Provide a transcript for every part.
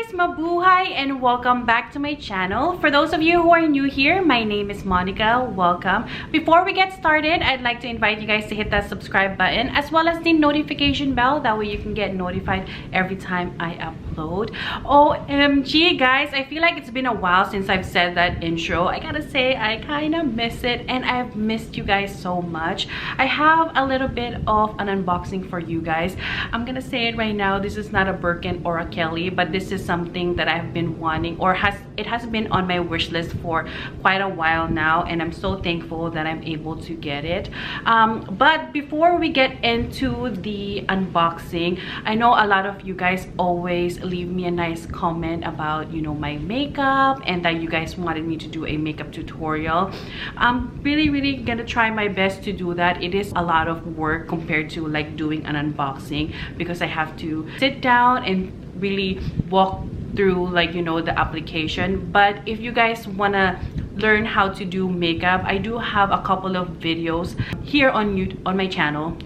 guys, mabuhay and welcome back to my channel. For those of you who are new here, my name is Monica. Welcome. Before we get started, I'd like to invite you guys to hit that subscribe button as well as the notification bell. That way you can get notified every time I upload. OMG guys, I feel like it's been a while since I've said that intro. I gotta say, I kind of miss it and I've missed you guys so much. I have a little bit of an unboxing for you guys. I'm gonna say it right now, this is not a Birkin or a Kelly, but this is something that I've been wanting, or it has been on my wish list for quite a while now, and I'm so thankful that I'm able to get it. But before we get into the unboxing, I know a lot of you guys always leave me a nice comment about, you know, my makeup and that you guys wanted me to do a makeup tutorial. I'm really gonna try my best to do that. It is a lot of work compared to like doing an unboxing, because I have to sit down and really walk through, like, you know, the application. But if you guys wanna learn how to do makeup, I do have a couple of videos here on my channel,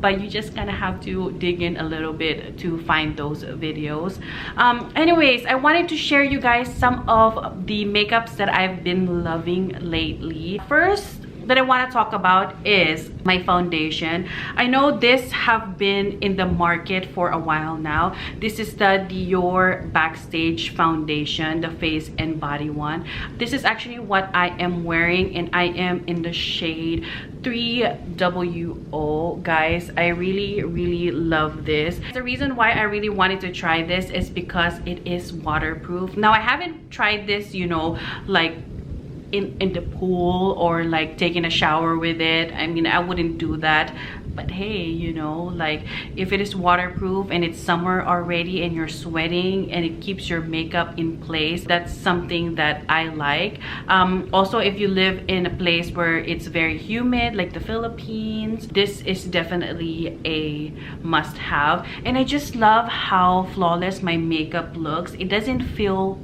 but you just kind of have to dig in a little bit to find those videos. Anyways, I wanted to share you guys some of the makeups that I've been loving lately. First that I want to talk about is my foundation. I know this have been in the market for a while now. This is the Dior Backstage foundation, the face and body one. This is actually what I am wearing, and I am in the shade 3WO. Guys, I really love this. The reason why I really wanted to try this is because it is waterproof. Now I haven't tried this, you know, like in the pool or like taking a shower with it. I mean, I wouldn't do that, but hey, you know, like if it is waterproof and it's summer already and you're sweating and it keeps your makeup in place, that's something that I like. Also, if you live in a place where it's very humid like the Philippines, this is definitely a must-have. And I just love how flawless my makeup looks. It doesn't feel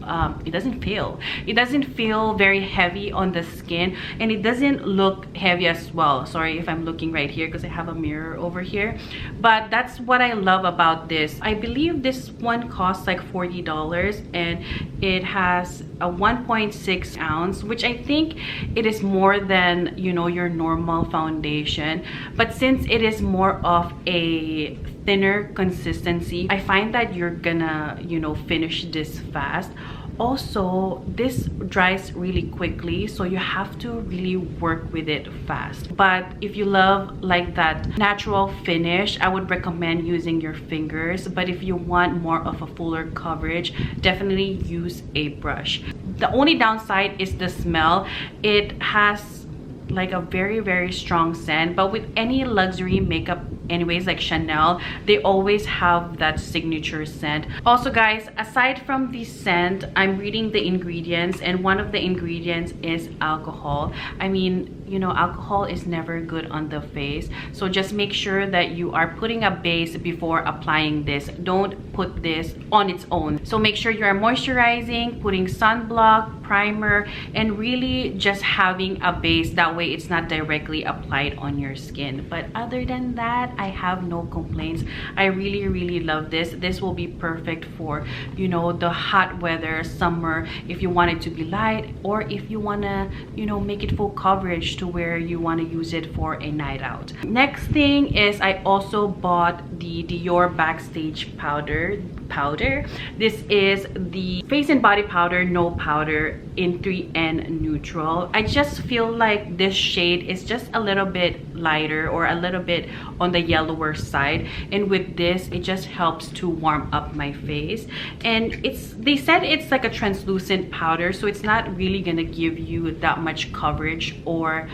very heavy on the skin, and it doesn't look heavy as well. Sorry if I'm looking right here because I have a mirror over here, but that's what I love about this. I believe this one costs like $40, and it has a 1.6 ounce, which I think it is more than, you know, your normal foundation. But since it is more of a thinner consistency, I find that you're gonna, you know, finish this fast. Also, this dries really quickly, so you have to really work with it fast. But if you love like that natural finish, I would recommend using your fingers. But if you want more of a fuller coverage, definitely use a brush. The only downside is the smell. It has like a very strong scent, but with any luxury makeup anyways, like Chanel, they always have that signature scent. Also guys, aside from the scent, I'm reading the ingredients, and one of the ingredients is alcohol. I mean, you know, alcohol is never good on the face, so just make sure that you are putting a base before applying this. Don't put this on its own. So make sure you are moisturizing, putting sunblock, primer, and really just having a base. That way it's not directly applied on your skin. But other than that, I have no complaints. I really love this. This will be perfect for, you know, the hot weather, summer, if you want it to be light, or if you want to, you know, make it full coverage to where you want to use it for a night out. Next thing is I also bought the Dior Backstage powder. This is the face and body powder, no powder, in 3N neutral. I just feel like this shade is just a little bit lighter, or a little bit on the yellower side, and with this it just helps to warm up my face. And they said it's like a translucent powder, so it's not really gonna give you that much coverage or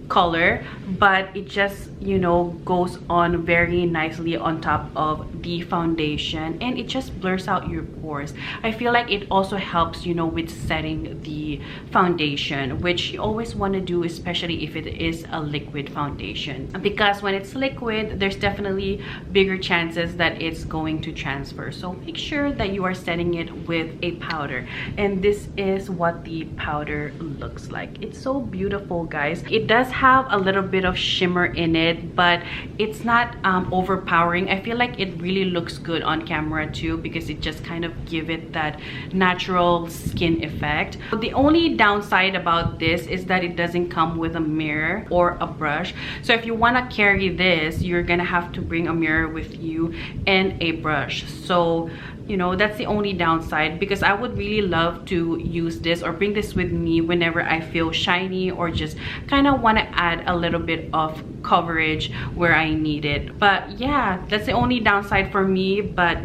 color, but it just, you know, goes on very nicely on top of the foundation, and it just blurs out your pores. I feel like it also helps, you know, with setting the foundation, which you always want to do, especially if it is a liquid foundation, because when it's liquid, there's definitely bigger chances that it's going to transfer. So make sure that you are setting it with a powder, and this is what the powder looks like. It's so beautiful, guys. It does have a little bit of shimmer in it, it, but it's not overpowering. I feel like it really looks good on camera too, because it just kind of give it that natural skin effect. The only downside about this is that it doesn't come with a mirror or a brush. So if you want to carry this, you're gonna have to bring a mirror with you and a brush. So you know, that's the only downside, because I would really love to use this or bring this with me whenever I feel shiny or just kind of want to add a little bit of coverage where I need it. But yeah, that's the only downside for me. But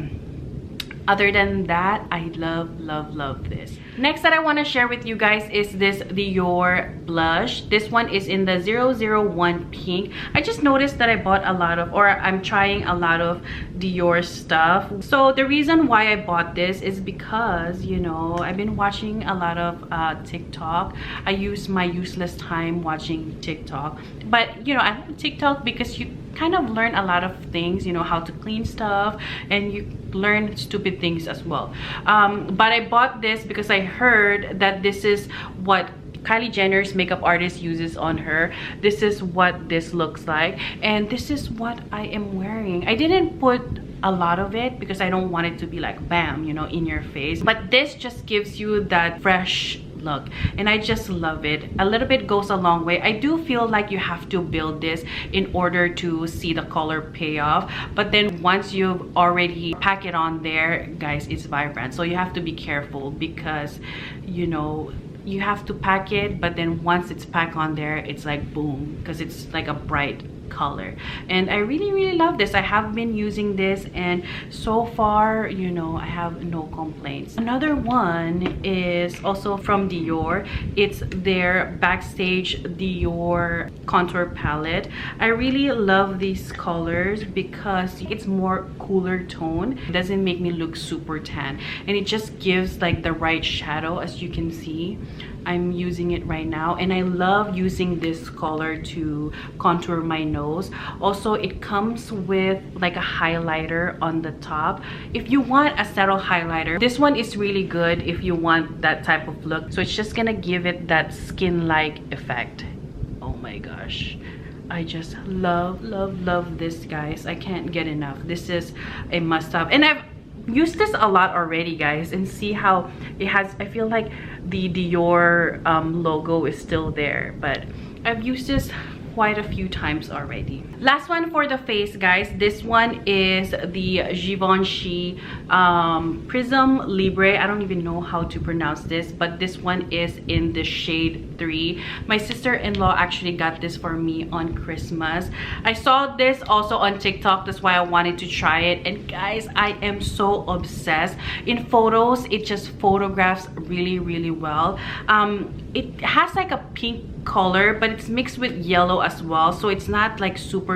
other than that, I love this. Next that I want to share with you guys is this Dior blush. This one is in the 001 pink. I just noticed that I bought a lot of, or I'm trying a lot of Dior stuff. So the reason why I bought this is because, you know, I've been watching a lot of TikTok. I use my useless time watching TikTok. But, you know, I love TikTok because you kind of learn a lot of things, you know, how to clean stuff, and you learn stupid things as well. But I bought this because I heard that this is what Kylie Jenner's makeup artist uses on her. This is what this looks like, and this is what I am wearing. I didn't put a lot of it because I don't want it to be like bam, you know, in your face, but this just gives you that fresh look, and I just love it. A little bit goes a long way. I do feel like you have to build this in order to see the color payoff, but then once you've already pack it on there, guys, it's vibrant. So you have to be careful because, you know, you have to pack it, but then once it's packed on there, it's like boom, because it's like a bright color. And I really love this. I have been using this, and so far, you know, I have no complaints. Another one is also from Dior. It's their Backstage Dior contour palette. I really love these colors because it's more cooler tone. It doesn't make me look super tan, and it just gives like the right shadow. As you can see, I'm using it right now, and I love using this color to contour my nose. Also, it comes with like a highlighter on the top. If you want a subtle highlighter, this one is really good if you want that type of look. So it's just gonna give it that skin-like effect. Oh my gosh, I just love this, guys. I can't get enough. This is a must-have, and I've used this a lot already, guys, and see how it has, I feel like the Dior logo is still there, but I've used this quite a few times already. Last one for the face, guys. This one is the Givenchy Prism Libre. I don't even know how to pronounce this, but this one is in the shade 3. My sister-in-law actually got this for me on Christmas. I saw this also on TikTok, that's why I wanted to try it, and guys, I am so obsessed. In photos, it just photographs really well. It has like a pink color, but it's mixed with yellow as well, so it's not like super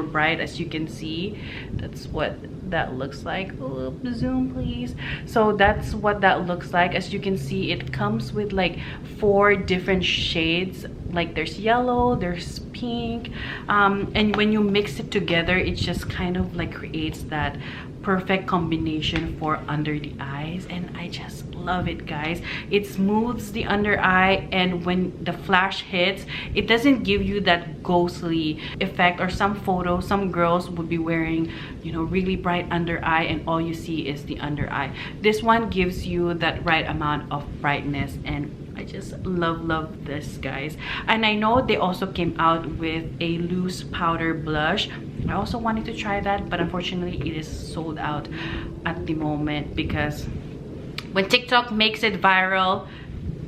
bright. As you can see, that's what that looks like. Oh, zoom please. So that's what that looks like. As you can see, it comes with like 4 different shades. Like there's yellow, there's pink, and when you mix it together, it just kind of like creates that perfect combination for under the eyes, and I just love it, guys. It smooths the under eye, and when the flash hits, it doesn't give you that ghostly effect. Or some photos, some girls would be wearing, you know, really bright under eye, and all you see is the under eye. This one gives you that right amount of brightness, and I just love this, guys. And I know they also came out with a loose powder blush. I also wanted to try that, but unfortunately it is sold out at the moment, because when TikTok makes it viral,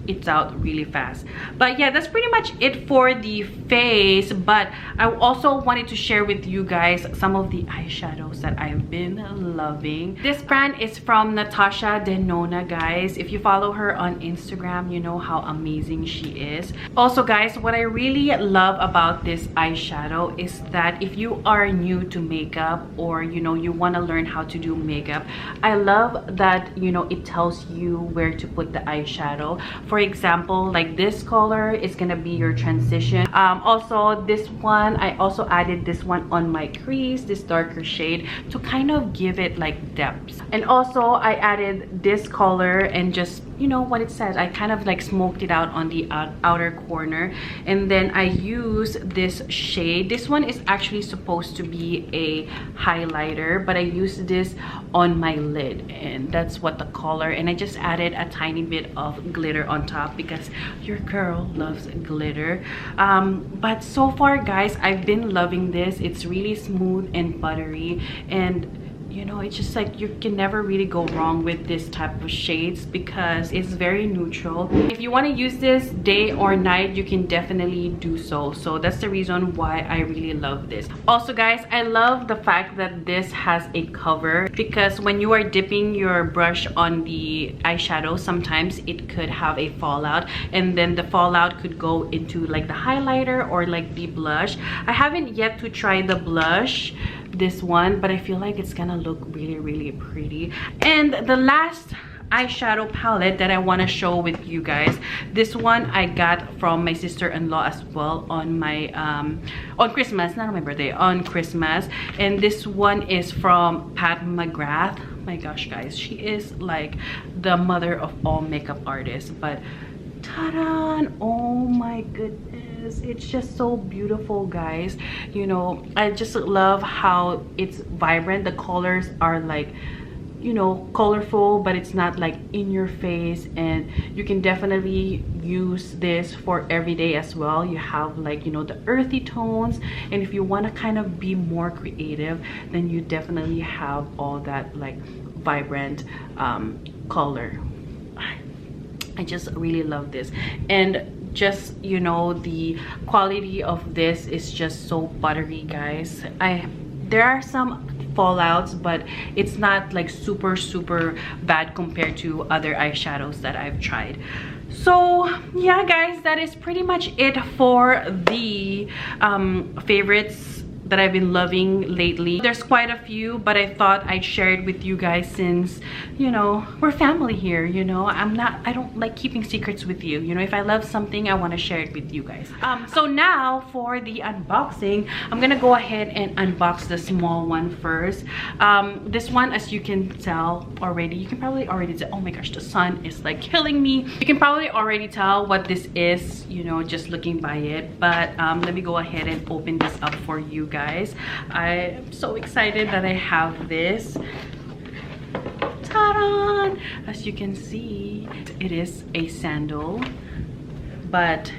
it's out really fast. But yeah, that's pretty much it for the face. But I also wanted to share with you guys some of the eyeshadows that I've been loving. This brand is from Natasha Denona, guys. If you follow her on Instagram, you know how amazing she is. Also, guys, what I really love about this eyeshadow is that if you are new to makeup, or you know, you want to learn how to do makeup, I love that, you know, it tells you where to put the eyeshadow. For example, like this color is gonna be your transition. Also this one, I also added this one on my crease, this darker shade, to kind of give it like depth. And also I added this color and just, you know what it says. I kind of like smoked it out on the outer corner, and then I use this shade. This one is actually supposed to be a highlighter, but I used this on my lid, and that's what the color. And I just added a tiny bit of glitter on top because your girl loves glitter. But so far guys, I've been loving this. It's really smooth and buttery, and you know, it's just like you can never really go wrong with this type of shades because it's very neutral. If you want to use this day or night, you can definitely do so. So that's the reason why I really love this. Also guys, I love the fact that this has a cover, because when you are dipping your brush on the eyeshadow, sometimes it could have a fallout, and then the fallout could go into like the highlighter or like the blush. I haven't yet to try the blush, this one, but I feel like it's gonna look really pretty. And the last eyeshadow palette that I want to show with you guys, this one I got from my sister-in-law as well on my on Christmas, not on my birthday, on Christmas. And this one is from Pat McGrath. My gosh guys, she is like the mother of all makeup artists. But ta-da! Oh my goodness, it's just so beautiful guys. You know, I just love how it's vibrant. The colors are like, you know, colorful, but it's not like in your face, and you can definitely use this for every day as well. You have like, you know, the earthy tones, and if you want to kind of be more creative, then you definitely have all that like vibrant color. I just really love this. And just, you know, the quality of this is just so buttery guys. There are some fallouts, but it's not like super bad compared to other eyeshadows that I've tried. So yeah guys, that is pretty much it for the favorites that I've been loving lately. There's quite a few, but I thought I'd share it with you guys since, you know, we're family here, you know. I don't like keeping secrets with you. You know, if I love something, I want to share it with you guys. So now for the unboxing, I'm gonna go ahead and unbox the small one first. This one, as you can tell already, you can probably already tell, oh my gosh, the sun is like killing me. You can probably already tell what this is, you know, just looking by it. But let me go ahead and open this up for you guys. I'm so excited that I have this. Ta-da! As you can see, it is a sandal, but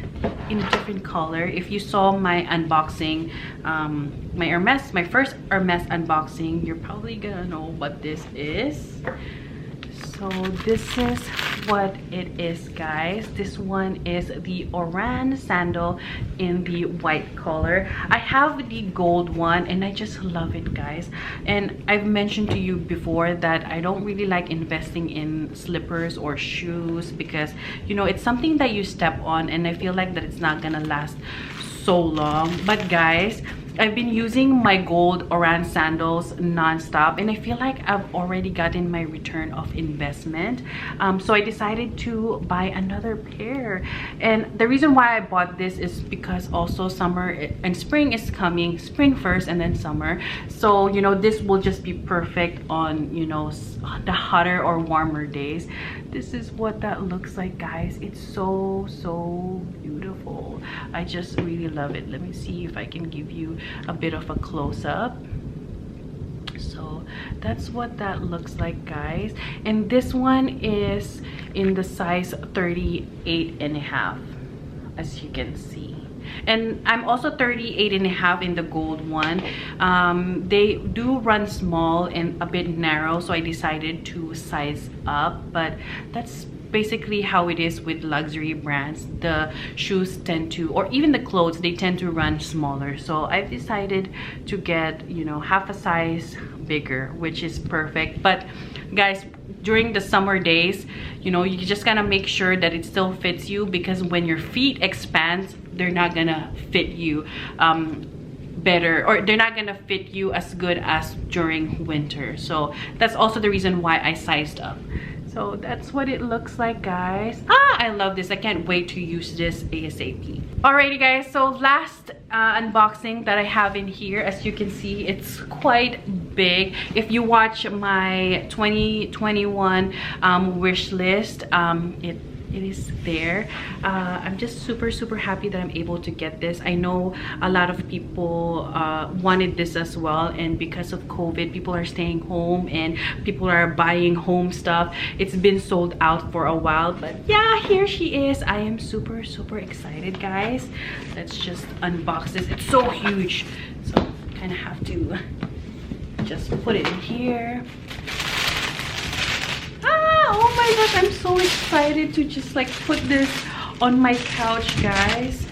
in a different color. If you saw my unboxing, my first Hermes unboxing, you're probably gonna know what this is. So this is what it is guys. This one is the Oran sandal in the white color. I have the gold one and I just love it guys. And I've mentioned to you before that I don't really like investing in slippers or shoes because, you know, it's something that you step on and I feel like that it's not gonna last so long. But guys, I've been using my gold Oran sandals non-stop and I feel like I've already gotten my return of investment. So I decided to buy another pair. And the reason why I bought this is because also summer and spring is coming. Spring first and then summer. So, you know, this will just be perfect on, you know, the hotter or warmer days. This is what that looks like guys. It's so beautiful. I just really love it. Let me see if I can give you a bit of a close-up. So that's what that looks like guys. And this one is in the size 38.5, as you can see. And I'm also 38.5 in the gold one. They do run small and a bit narrow, so I decided to size up, but that's basically how it is with luxury brands. The shoes tend to, or even the clothes, they tend to run smaller. So I've decided to get, you know, half a size bigger, which is perfect. But guys, during the summer days, you know, you just gotta make sure that it still fits you, because when your feet expand, they're not gonna fit you better, or they're not gonna fit you as good as during winter. So that's also the reason why I sized up. So that's what it looks like guys. I love this. I can't wait to use this ASAP. Alrighty guys, so last unboxing that I have in here, as you can see, it's quite big. If you watch my 2021 wish list, it is there. I'm just super happy that I'm able to get this. I know a lot of people wanted this as well, and because of COVID, people are staying home and people are buying home stuff. It's been sold out for a while, but yeah, here she is. I am super excited, guys. Let's just unbox this. It's so huge, so kind of have to just put it in here. Oh my gosh, I'm so excited to just like put this on my couch, guys.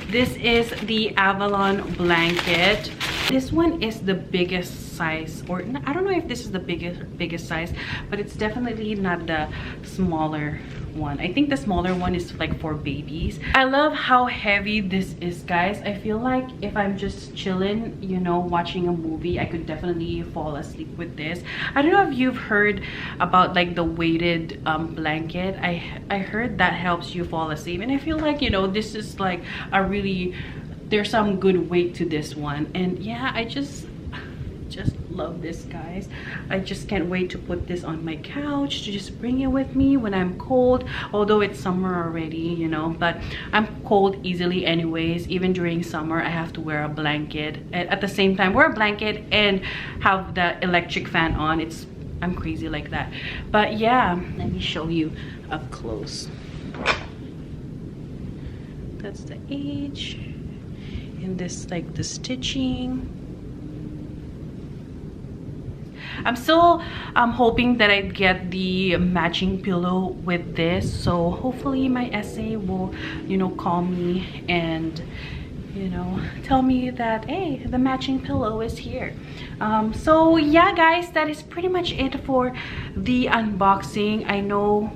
This is the Avalon blanket. This one is the biggest size, or I don't know if this is the biggest size, but it's definitely not the smaller one. I think the smaller one is like for babies. I love how heavy this is, guys. I feel like if I'm just chilling, you know, watching a movie, I could definitely fall asleep with this. I don't know if you've heard about like the weighted blanket. I heard that helps you fall asleep, and I feel like, you know, this is like a really, there's some good weight to this one. And yeah, I just love this, guys. I just can't wait to put this on my couch, to just bring it with me when I'm cold, although it's summer already, you know, but I'm cold easily anyways. Even during summer, I have to wear a blanket, and at the same time wear a blanket and have the electric fan on. I'm crazy like that. But yeah, let me show you up close. That's the edge, and this like the stitching. I'm still hoping that I get the matching pillow with this, so hopefully my essay will, you know, call me and, you know, tell me that, hey, the matching pillow is here. So yeah, guys, that is pretty much it for the unboxing. I know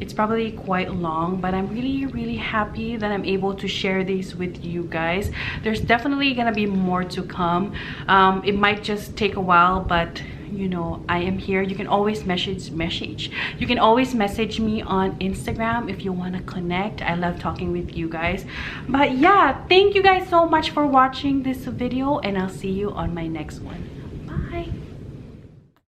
it's probably quite long, but I'm really happy that I'm able to share these with you guys. There's definitely gonna be more to come. It might just take a while, but you know, I am here. You can always message you can always message me on Instagram if you want to connect. I love talking with you guys. But yeah, thank you guys so much for watching this video, and I'll see you on my next one. Bye.